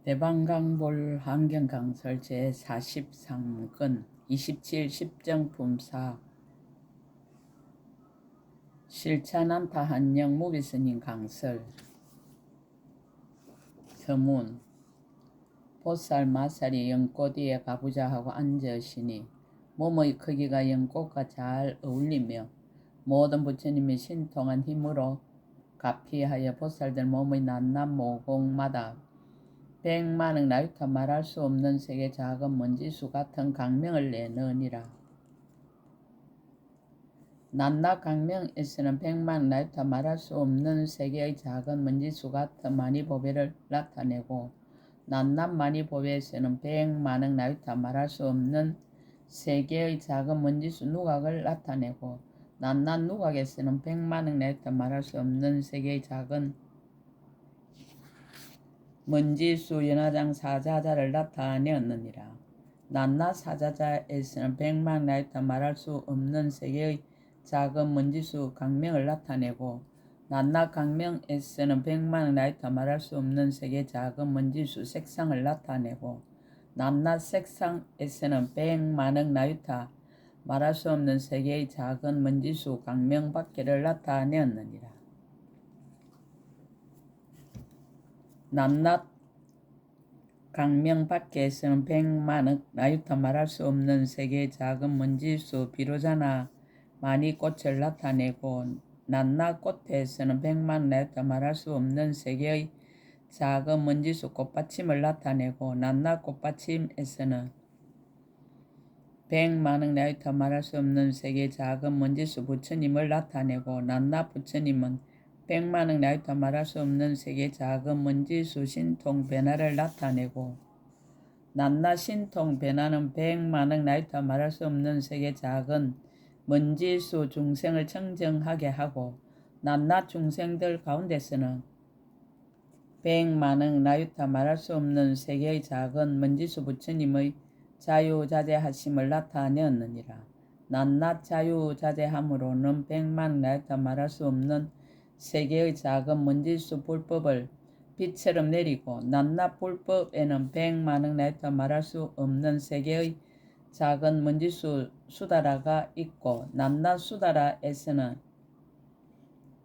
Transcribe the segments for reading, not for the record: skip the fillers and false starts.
대방강볼 환경강설 제43권 27 10정품4 실찬한타 한영 무비스님 강설. 서문. 보살 마살이 연꽃 위에 가보자 하고 앉으시니 몸의 크기가 연꽃과 잘 어울리며 모든 부처님이 신통한 힘으로 가피하여 보살들 몸의 낱낱 모공마다 백만억 나유타 말할 수 없는 세계 작은 먼지수 같은 강명을 내느니라. 낱낱 강명에서는 백만억 나유타 말할 수 없는 세계의 작은 먼지수 같은 마니보배를 나타내고, 낱낱 마니보배에서는 백만억 나유타 말할 수 없는 세계의 작은 먼지수 누각을 나타내고, 낱낱 누각에서는 백만억 나유타 말할 수 없는 세계의 작은 먼지수 연화장 사자자를 나타내었느니라. 낱낱 사자자에서는 백만 나유타 말할 수 없는 세계의 작은 먼지수 강명을 나타내고, 낱낱 강명에서는 백만 나유타 말할 수 없는 세계의 작은 먼지수 색상을 나타내고, 낱낱 색상에서는 백만억 나유타 말할 수 없는 세계의 작은 먼지수 강명 밖에를 나타내었느니라. 낱낱 강명 밖에서는 백만억 나유타 말할 수 없는 세계의 작은 먼지수 비로자나 많이 꽃을 나타내고, 낱낱 꽃에서는 백만억 나유타 말할 수 없는 세계의 작은 먼지수 꽃받침을 나타내고, 낱낱 꽃받침에서는 백만억 나유타 말할 수 없는 세계의 작은 먼지수 부처님을 나타내고, 낱낱 부처님은 백만억 나유타 말할 수 없는 세계의 작은 먼지수 신통 변화를 나타내고, 낱낱 신통 변화는 백만억 나유타 말할 수 없는 세계의 작은 먼지수 중생을 청정하게 하고, 낱낱 중생들 가운데서는 백만억 나유타 말할 수 없는 세계의 작은 먼지수 부처님의 자유자재하심을 나타내었느니라. 낱낱 자유자재함으로는 백만억 나유타 말할 수 없는 세계의 작은 먼지수 불법을 빛처럼 내리고, 낱낱 불법에는 백만억 나유타 말할 수 없는 세계의 작은 먼지수 수다라가 있고, 낱낱 수다라에서는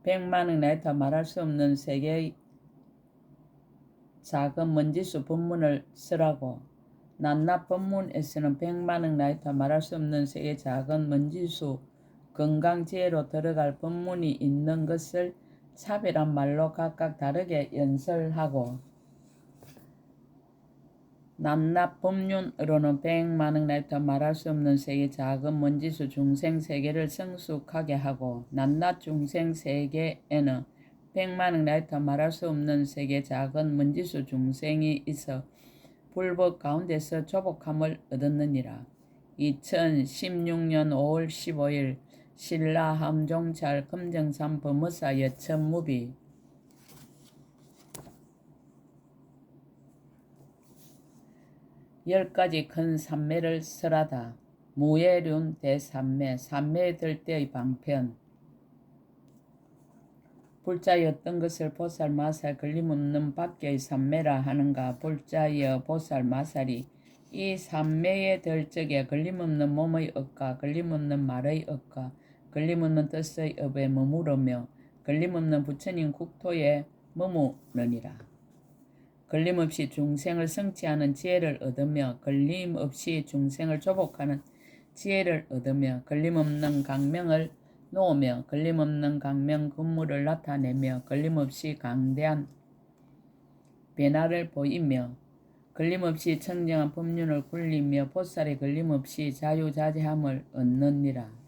백만억 나유타 말할 수 없는 세계의 작은 먼지수 법문을 쓰라고, 낱낱 법문에서는 백만억 나유타 말할 수 없는 세계의 작은 먼지수 건강지혜로 들어갈 법문이 있는 것을 차별한 말로 각각 다르게 연설하고, 낱낱 법륜으로는 백만억 나유타 말할 수 없는 세계의 작은 먼지수 중생세계를 성숙하게 하고, 낱낱 중생세계에는 백만억 나유타 말할 수 없는 세계의 작은 먼지수 중생이 있어 불법 가운데서 조복함을 얻었느니라. 2016년 5월 15일 신라 함종찰 금정산 법무사 여천무비. 열가지 큰 산매를 설하다. 무예륜 대산매, 산매에 들 때의 방편. 불자였던 것을 보살 마살 걸림없는 밖의 산매라 하는가. 불자여 보살 마살이 이 산매에 들 적에 걸림없는 몸의 업과 걸림없는 말의 업과 걸림없는 뜻의 업에 머무르며 걸림없는 부처님 국토에 머무르니라. 걸림없이 중생을 성취하는 지혜를 얻으며 걸림없이 중생을 조복하는 지혜를 얻으며 걸림없는 강명을 놓으며 걸림없는 강명 근무를 나타내며 걸림없이 강대한 변화를 보이며 걸림없이 청정한 법륜을 굴리며 보살의 걸림없이 자유자재함을 얻느니라.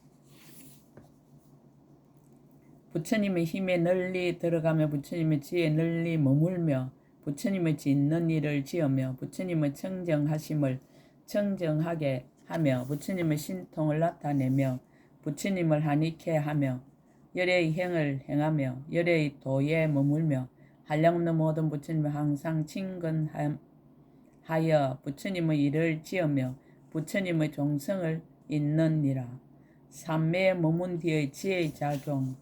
부처님의 힘에 널리 들어가며 부처님의 지혜에 널리 머물며 부처님의 짓는 일을 지으며 부처님의 청정하심을 청정하게 하며 부처님의 신통을 나타내며 부처님을 하니케 하며 열애의 행을 행하며 열애의 도에 머물며 한량없는 모든 부처님을 항상 친근하여 부처님의 일을 지으며 부처님의 종성을 잇느니라. 삼매에 머문 뒤의 지혜의 작용.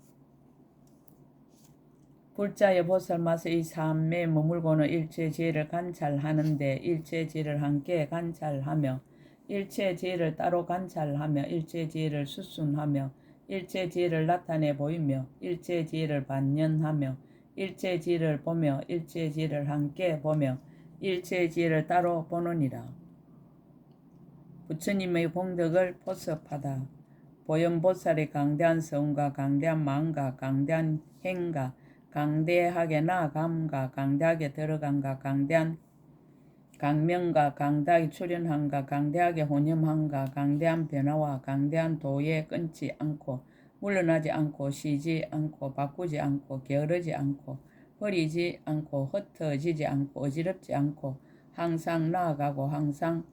불자의 보살맛의 삶에 머물고는 일체지혜를 관찰하는데 일체지혜를 함께 관찰하며 일체지혜를 따로 관찰하며 일체지혜를 수순하며 일체지혜를 나타내 보이며 일체지혜를 반연하며 일체지혜를 보며 일체지혜를 함께 보며 일체지혜를 따로 보느니라. 부처님의 공덕을 포섭하다. 보현보살의 강대한 성과 강대한 마음과 강대한 행과 강대하게 나아감과 강대하게 들어간과 강대한 강명과 강대하게 출현함과 강대하게 혼념함과 강대한 변화와 강대한 도에 끊지 않고 물러나지 않고 쉬지 않고 바꾸지 않고 게으르지 않고 버리지 않고 흩어지지 않고 어지럽지 않고 항상 나아가고 항상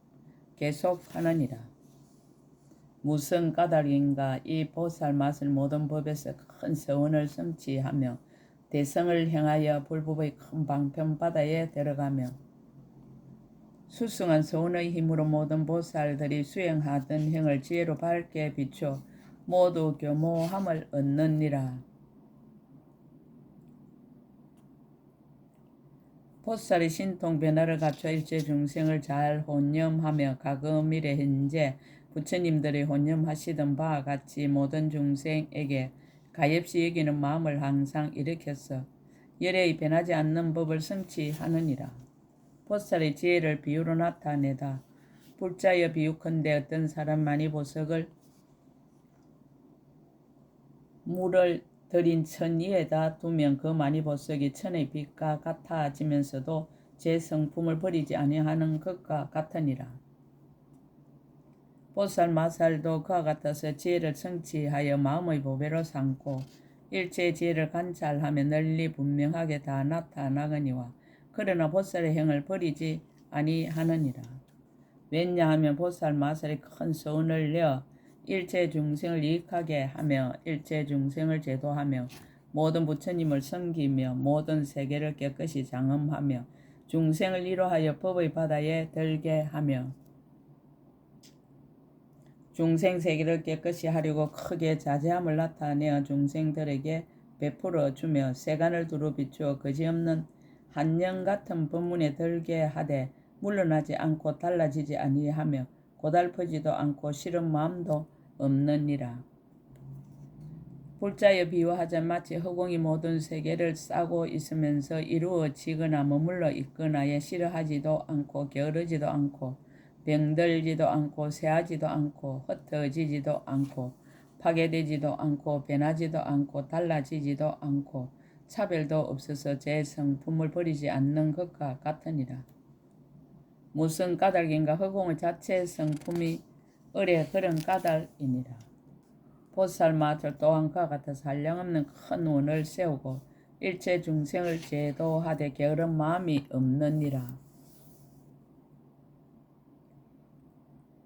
계속하느니라. 무슨 까닭인가 이 보살맛을 모든 법에서 큰 서원을 성취하며 대성을 행하여 불법의 큰 방편바다에 들어가며 수승한 서원의 힘으로 모든 보살들이 수행하던 행을 지혜로 밝게 비춰 모두 교모함을 얻느니라. 보살의 신통 변화를 갖춰 일체 중생을 잘 혼념하며 과거미래 현재 부처님들이 혼념하시던 바와 같이 모든 중생에게 가엾이 여기는 마음을 항상 일으켜서 열애의 변하지 않는 법을 성취하느니라. 보살의 지혜를 비유로 나타내다. 불자여 비유컨대 어떤 사람만이 보석을 물을 들인 천 위에다 두면 그 많이 보석이 천의 빛과 같아지면서도 제 성품을 버리지 아니하는 것과 같으니라. 보살 마살도 그와 같아서 지혜를 성취하여 마음의 보배로 삼고 일체의 지혜를 관찰하며 널리 분명하게 다 나타나거니와 그러나 보살의 행을 버리지 아니하느니라. 왜냐하면 보살 마살이 큰 소원을 내어 일체 중생을 이익하게 하며 일체 중생을 제도하며 모든 부처님을 섬기며 모든 세계를 깨끗이 장엄하며 중생을 위로하여 법의 바다에 들게 하며 중생 세계를 깨끗이 하려고 크게 자제함을 나타내어 중생들에게 베풀어 주며 세간을 두루 비추어 거지없는 한영 같은 법문에 들게 하되 물러나지 않고 달라지지 아니하며 고달프지도 않고 싫은 마음도 없느니라. 불자여 비유하자 마치 허공이 모든 세계를 싸고 있으면서 이루어지거나 머물러 있거나에 싫어하지도 않고 게으르지도 않고 병들지도 않고 쇠하지도 않고 흩어지지도 않고 파괴되지도 않고 변하지도 않고 달라지지도 않고 차별도 없어서 제 성품을 버리지 않는 것과 같으니라. 무슨 까닭인가 허공의 자체 성품이 을에 그런 까닭이니라. 보살마들 또한 그와 같아서 한량없는 큰 원을 세우고 일체 중생을 제도하되 게으른 마음이 없느니라.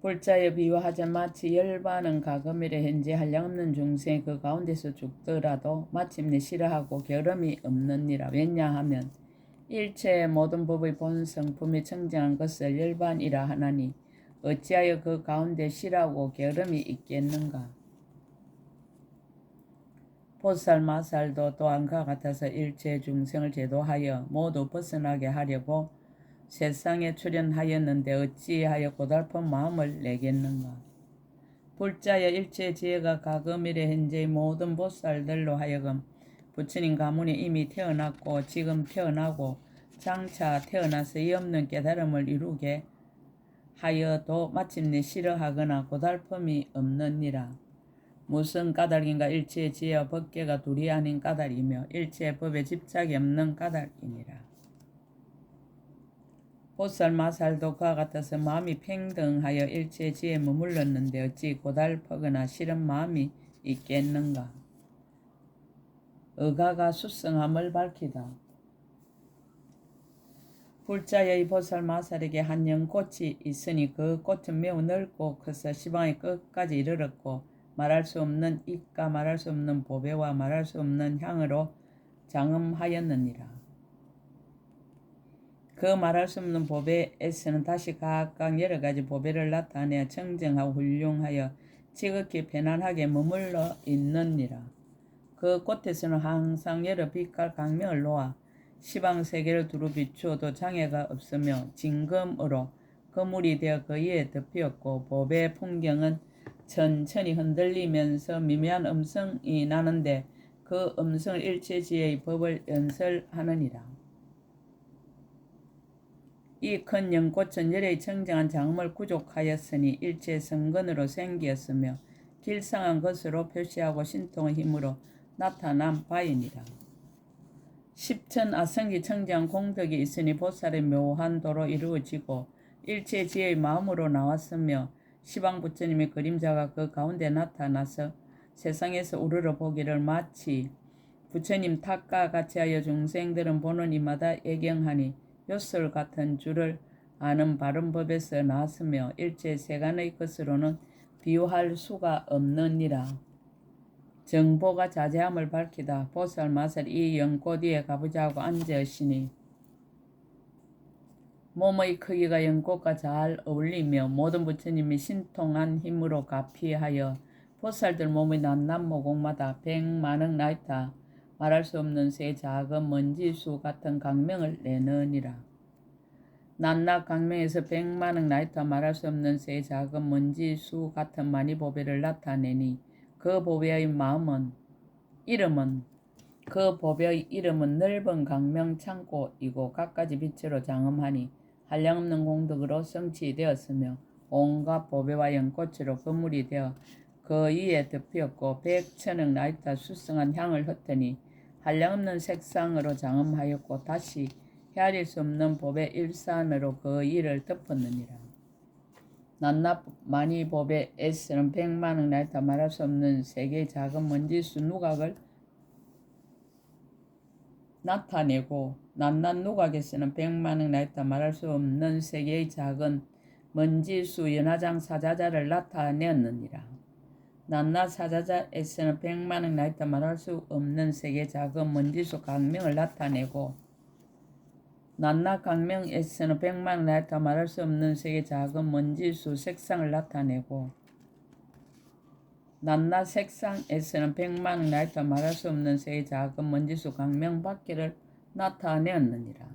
불자여 비유하자 마치 열반은 과거미래 현재 한량없는 중생이 그 가운데서 죽더라도 마침내 싫어하고 게으름이 없느니라. 왜냐하면 일체의 모든 법의 본 성품이 청정한 것을 열반이라 하나니 어찌하여 그 가운데 싫어하고 게으름이 있겠는가. 보살 마살도 또한 그와 같아서 일체 중생을 제도하여 모두 벗어나게 하려고 세상에 출현하였는데 어찌하여 고달픈 마음을 내겠는가. 불자여 일체 지혜가 과거미래 현재의 모든 보살들로 하여금 부처님 가문에 이미 태어났고 지금 태어나고 장차 태어나서 이 없는 깨달음을 이루게 하여도 마침내 싫어하거나 고달픔이 없느니라. 무슨 까닭인가 일체의 지혜와 법계가 둘이 아닌 까닭이며 일체의 법에 집착이 없는 까닭이니라. 보살 마살도 그와 같아서 마음이 평등하여 일체의 지혜에 머물렀는데 어찌 고달프거나 싫은 마음이 있겠는가. 의가가 수성함을 밝히다. 불자의 보살 마살에게 한 연꽃이 있으니 그 꽃은 매우 넓고 커서 시방의 끝까지 이르렀고 말할 수 없는 입과 말할 수 없는 보배와 말할 수 없는 향으로 장엄하였느니라. 그 말할 수 없는 보배에서는 다시 각각 여러 가지 보배를 나타내어 청정하고 훌륭하여 지극히 편안하게 머물러 있느니라. 그 꽃에서는 항상 여러 빛깔 강명을 놓아 시방 세계를 두루 비추어도 장애가 없으며 진금으로 거물이 되어 그 위에 덮였고 법의 풍경은 천천히 흔들리면서 미미한 음성이 나는데 그 음성을 일체지혜의 법을 연설하느니라. 이 큰 연꽃은 열의 청정한 장음을 구족하였으니 일체 성근으로 생기었으며 길상한 것으로 표시하고 신통의 힘으로 나타난 바이니라. 십천 아성기 청정한 공덕이 있으니 보살의 묘한 도로 이루어지고 일체 지혜의 마음으로 나왔으며 시방부처님의 그림자가 그 가운데 나타나서 세상에서 우러러 보기를 마치 부처님 탁과 같이 하여 중생들은 보는 이마다 예경하니 요술 같은 줄을 아는 바른 법에서 나왔으며 일체 세간의 것으로는 비유할 수가 없느니라. 정보가 자제함을 밝히다 보살 마살 이 연꽃 위에 가보자 하고 앉으시니 몸의 크기가 연꽃과 잘 어울리며 모든 부처님이 신통한 힘으로 가피하여 보살들 몸의 낱낱 모공마다 백만억 나이타 말할 수 없는 새 작은 먼지수 같은 강명을 내느니라. 낱낱 강명에서 백만억 나이타 말할 수 없는 새 작은 먼지수 같은 많이 보배를 나타내니 그 보배의 그 보배의 이름은 넓은 강명 창고이고 갖가지 빛으로 장엄하니 한량없는 공덕으로 성취되었으며 온갖 보배와 연꽃으로 건물이 되어 그 위에 덮였고 백천억 나이타 수성한 향을 흩으니 한량없는 색상으로 장엄하였고 다시 헤아릴 수 없는 법의 일산으로 그 위를 덮었느니라. 낱낱 많이 법에서는 백만억 나이타 말할 수 없는 세계의 작은 먼지수 누각을 나타내고 낱낱 누각에서는 백만억 나이타 말할 수 없는 세계의 작은 먼지수 연화장 사자자를 나타내었느니라. 낱낱 사자자에서는 백만억 나이타 말할 수 없는 세계의 작은 먼지수 강명을 나타내고 낱낱 강명에서는 백만억 나이타 말할 수 없는 세계의 작은 먼지수 색상을 나타내고 낱낱 색상에서는 백만억 나이타 말할 수 없는 세계의 작은 먼지수 강명 밖에를 나타내었느니라.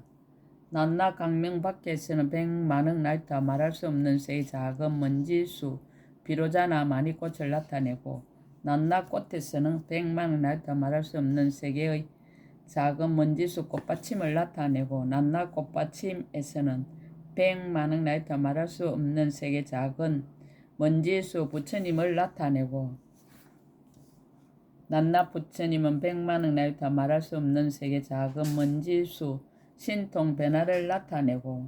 낱낱 강명 밖에서는 백만억 나이타 말할 수 없는 세계의 작은 먼지수 비로자나 마니꽃을 나타내고 낱낱 꽃에서는 백만억 나이타 말할 수 없는 세계의 작은 먼지수 꽃받침을 나타내고 낱낱 꽃받침에서는 백만억 나이타 말할 수 없는 세계 작은 먼지수 부처님을 나타내고 낱낱 부처님은 백만억 나이타 말할 수 없는 세계 작은 먼지수 신통 변화를 나타내고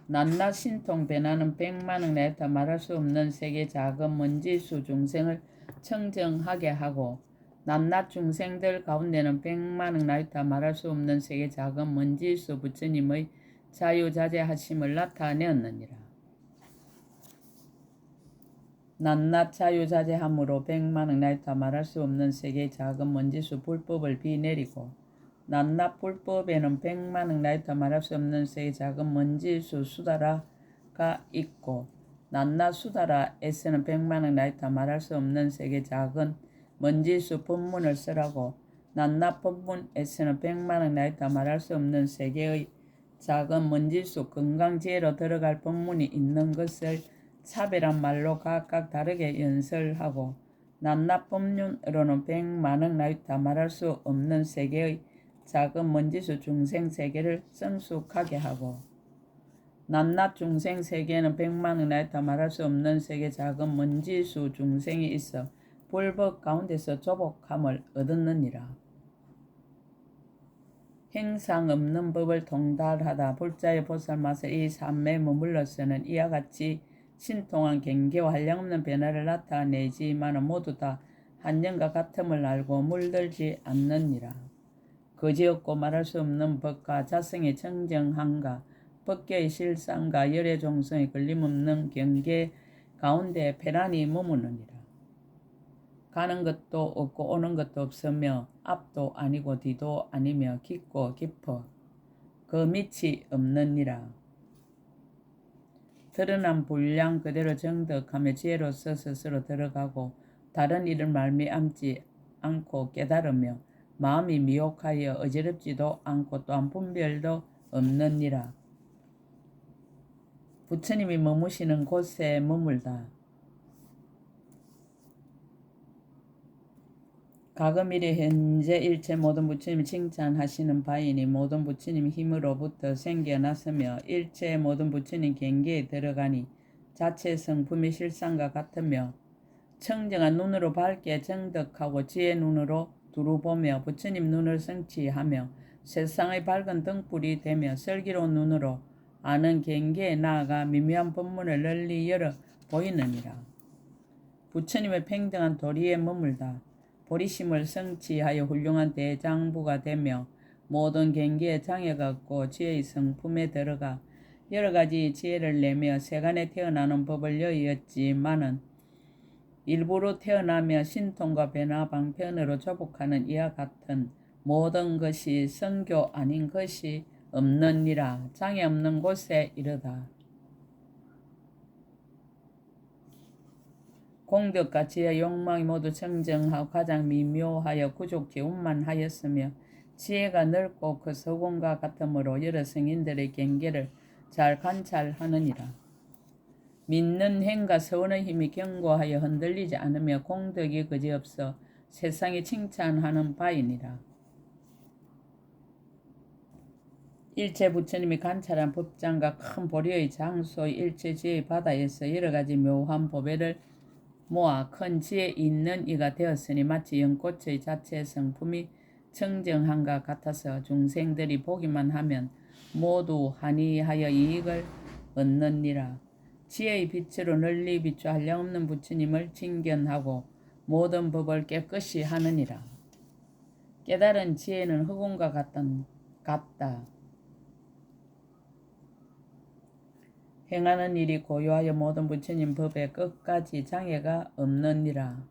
낱낱 신통 변화는 백만억 나이타 말할 수 없는 세계 작은 먼지수 중생을 청정하게 하고 낱낱 중생들 가운데는 백만억 나이타 말할 수 없는 세계 작은 먼지수 부처님의 자유자재하심을 나타내었느니라. 낱낱 자유자재함으로 백만억 나이타 말할 수 없는 세계의 작은 먼지수 불법을 비내리고 낱낱 불법에는 백만억 나이타 말할 수 없는 세계의 작은 먼지수 수다라가 있고 낱낱 수다라에서는 백만억 나이타 말할 수 없는 세계의 작은 먼지수 법문을 쓰라고 낱낱 법문에서는 백만억 나이타 말할 수 없는 세계의 작은 먼지수 건강지혜로 들어갈 법문이 있는 것을 차별한 말로 각각 다르게 연설하고 낱낱 법륜으로는 백만억 나이타 말할 수 없는 세계의 작은 먼지수 중생 세계를 성숙하게 하고 낱낱 중생 세계에는 백만억 나이타 말할 수 없는 세계 작은 먼지수 중생이 있어 불법 가운데서 조복함을 얻었느니라. 행상 없는 법을 통달하다 불자의 보살맛에 이 삼매에 머물러서는 이와 같이 신통한 경계와 한량없는 변화를 나타내지만 모두 다 한영과 같음을 알고 물들지 않느니라. 거지없고 말할 수 없는 법과 자성의 청정함과 법계의 실상과 열의 종성의 걸림없는 경계 가운데 편안히 머무느니라. 가는 것도 없고 오는 것도 없으며 앞도 아니고 뒤도 아니며 깊고 깊어 그 밑이 없느니라. 드러난 분량 그대로 정덕하며 지혜로서 스스로 들어가고 다른 일을 말미암지 않고 깨달으며 마음이 미혹하여 어지럽지도 않고 또한 분별도 없느니라. 부처님이 머무시는 곳에 머물다. 가금일에 현재 일체 모든 부처님이 칭찬하시는 바이니 모든 부처님 힘으로부터 생겨났으며 일체 모든 부처님 경계에 들어가니 자체 성품의 실상과 같으며 청정한 눈으로 밝게 정덕하고 지혜 눈으로 두루 보며 부처님 눈을 성취하며 세상의 밝은 등불이 되며 슬기로운 눈으로 아는 경계에 나아가 미묘한 법문을 널리 열어 보이느니라. 부처님의 평등한 도리에 머물다. 보리심을 성취하여 훌륭한 대장부가 되며 모든 경계에 장애가 없고 지혜의 성품에 들어가 여러가지 지혜를 내며 세간에 태어나는 법을 여의었지만은 일부러 태어나며 신통과 변화 방편으로 조복하는 이와 같은 모든 것이 성교 아닌 것이 없느니라. 장애 없는 곳에 이르다. 공덕과 지혜 욕망이 모두 청정하고 가장 미묘하여 구족지운만 하였으며 지혜가 넓고 그 서공과 같으므로 여러 성인들의 경계를 잘 관찰하느니라. 믿는 행과 서원의 힘이 견고하여 흔들리지 않으며 공덕이 그지없어 세상이 칭찬하는 바이니라. 일체 부처님이 관찰한 법장과 큰 보리의 장소의 일체 지혜의 바다에서 여러가지 묘한 보배를 모아 큰 지혜 있는 이가 되었으니 마치 연꽃의 자체 성품이 청정한과 같아서 중생들이 보기만 하면 모두 한이하여 이익을 얻느니라. 지혜의 빛으로 널리 비추어 한량없는 부처님을 칭견하고 모든 법을 깨끗이 하느니라. 깨달은 지혜는 흑운과 같다. 행하는 일이 고요하여 모든 부처님 법에 끝까지 장애가 없느니라.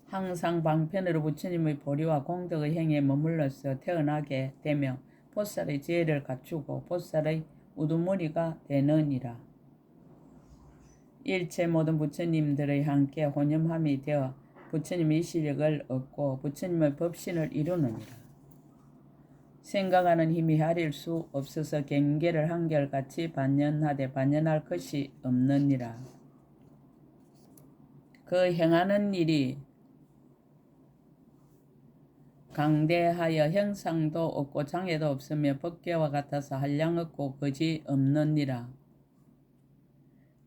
항상 방편으로 부처님의 보리와 공덕의 행에 머물러서 태어나게 되며 보살의 지혜를 갖추고 보살의 우두머리가 되느니라. 일체 모든 부처님들의 함께 혼념함이 되어 부처님의 시력을 얻고 부처님의 법신을 이루느니라. 생각하는 힘이 하릴 수 없어서 경계를 한결같이 반연하되 반연할 것이 없느니라. 그 행하는 일이 강대하여 형상도 없고 장애도 없으며 법계와 같아서 한량 없고 거지 없느니라.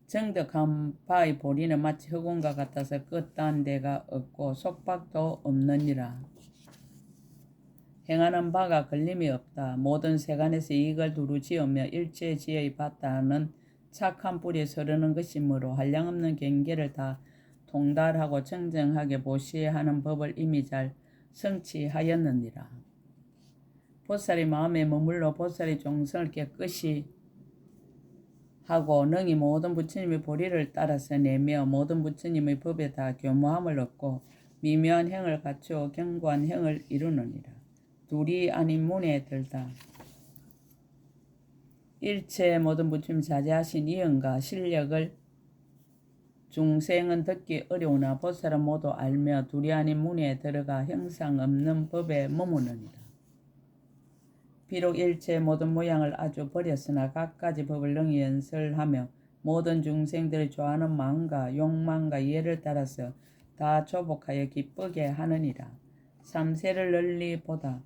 정덕한 바의 보리는 마치 흑운과 같아서 끝단 데가 없고 속박도 없느니라. 행하는 바가 걸림이 없다. 모든 세간에서 이익을 두루 지으며 일체 지혜의 바다는 착한 뿌리에 서르는 것이므로 한량없는 경계를 다 통달하고 청정하게 보시하는 법을 이미 잘 성취하였느니라. 보살의 마음에 머물러 보살의 종성을 깨끗이 하고 능히 모든 부처님의 보리를 따라서 내며 모든 부처님의 법에 다 교모함을 얻고 미묘한 행을 갖추어 견고한 행을 이루느니라. 둘이 아닌 문에 들다. 일체 모든 부처님 자제하신 이언과 실력을 중생은 듣기 어려우나 보살은 모두 알며 둘이 아닌 문에 들어가 형상 없는 법에 머무느니라. 비록 일체 모든 모양을 아주 버렸으나 각가지 법을 능히 연설하며 모든 중생들의 좋아하는 마음과 욕망과 이해를 따라서 다 조복하여 기쁘게 하느니라. 삼세를 널리 보다.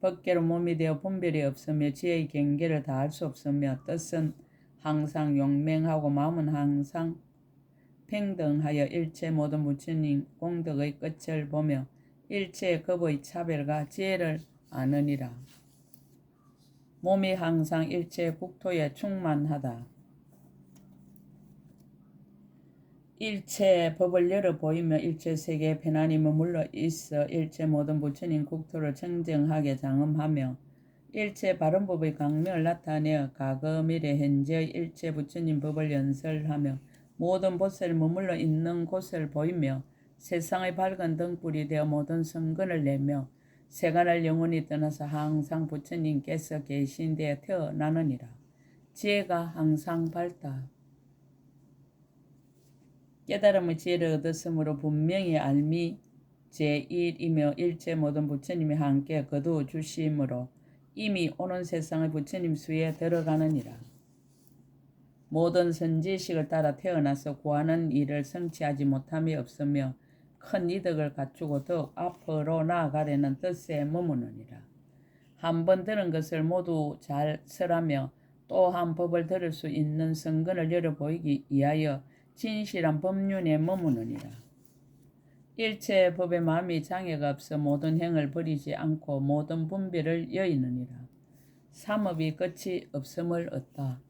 법계로 몸이 되어 분별이 없으며 지혜의 경계를 다할 수 없으며 뜻은 항상 용맹하고 마음은 항상 평등하여 일체 모든 부처님 공덕의 끝을 보며 일체 급의 차별과 지혜를 아느니라. 몸이 항상 일체 국토에 충만하다. 일체 법을 열어 보이며 일체 세계에 편안히 머물러 있어 일체 모든 부처님 국토를 청정하게 장엄하며 일체 바른 법의 강명을 나타내어 가금일에 현재의 일체 부처님 법을 연설하며 모든 보살이 머물러 있는 곳을 보이며 세상의 밝은 등불이 되어 모든 성근을 내며 세간을 영원히 떠나서 항상 부처님께서 계신 데에 태어나느니라. 지혜가 항상 밝다. 깨달음의 지혜를 얻었으므로 분명히 알미 제1이며 일체 모든 부처님이 함께 거두어 주심으로 이미 오는 세상의 부처님 수에 들어가느니라. 모든 선지식을 따라 태어나서 구하는 일을 성취하지 못함이 없으며 큰 이득을 갖추고 더욱 앞으로 나아가려는 뜻에 머무느니라. 한번 들은 것을 모두 잘 설하며 또 한 법을 들을 수 있는 성근을 열어 보이기 위하여 진실한 법륜에 머무느니라. 일체 법의 마음이 장애가 없어 모든 행을 버리지 않고 모든 분별을 여의느니라. 삼업이 끝이 없음을 얻다.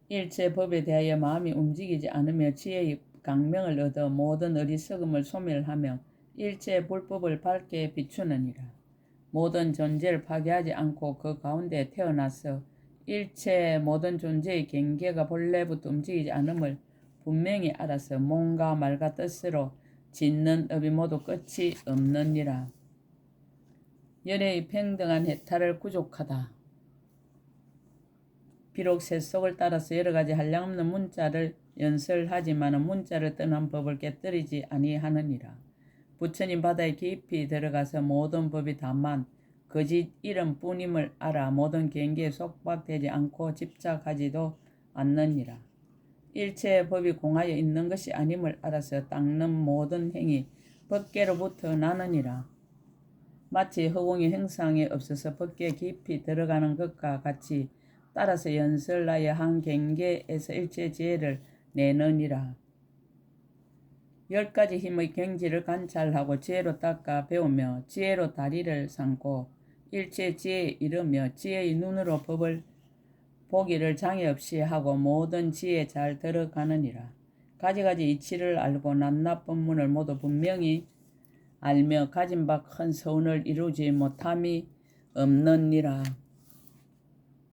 일체 법에 대하여 마음이 움직이지 않으며 지혜의 강명을 얻어 모든 어리석음을 소멸하며 일체 불법을 밝게 비추느니라. 모든 존재를 파괴하지 않고 그 가운데 태어나서 일체 모든 존재의 경계가 본래부터 움직이지 않음을 분명히 알아서 몸과 말과 뜻으로 짓는 업이 모두 끝이 없느니라. 열애의 평등한 해탈을 구족하다. 비록 세속을 따라서 여러가지 한량없는 문자를 연설하지만 문자를 떠난 법을 깨뜨리지 아니하느니라. 부처님 바다에 깊이 들어가서 모든 법이 다만 거짓 이름뿐임을 알아 모든 경계에 속박되지 않고 집착하지도 않느니라. 일체의 법이 공하여 있는 것이 아님을 알아서 닦는 모든 행위 법계로부터 나느니라. 마치 허공이 형상에 없어서 법계에 깊이 들어가는 것과 같이 따라서 연설하여 한 경계에서 일체 지혜를 내느니라. 10가지 힘의 경지를 관찰하고 지혜로 닦아 배우며 지혜로 다리를 삼고 일체 지혜에 이르며 지혜의 눈으로 법을 보기를 장애 없이 하고 모든 지혜에 잘 들어가느니라. 가지가지 이치를 알고 낱낱 법문을 모두 분명히 알며 가진 바 큰 서운을 이루지 못함이 없느니라.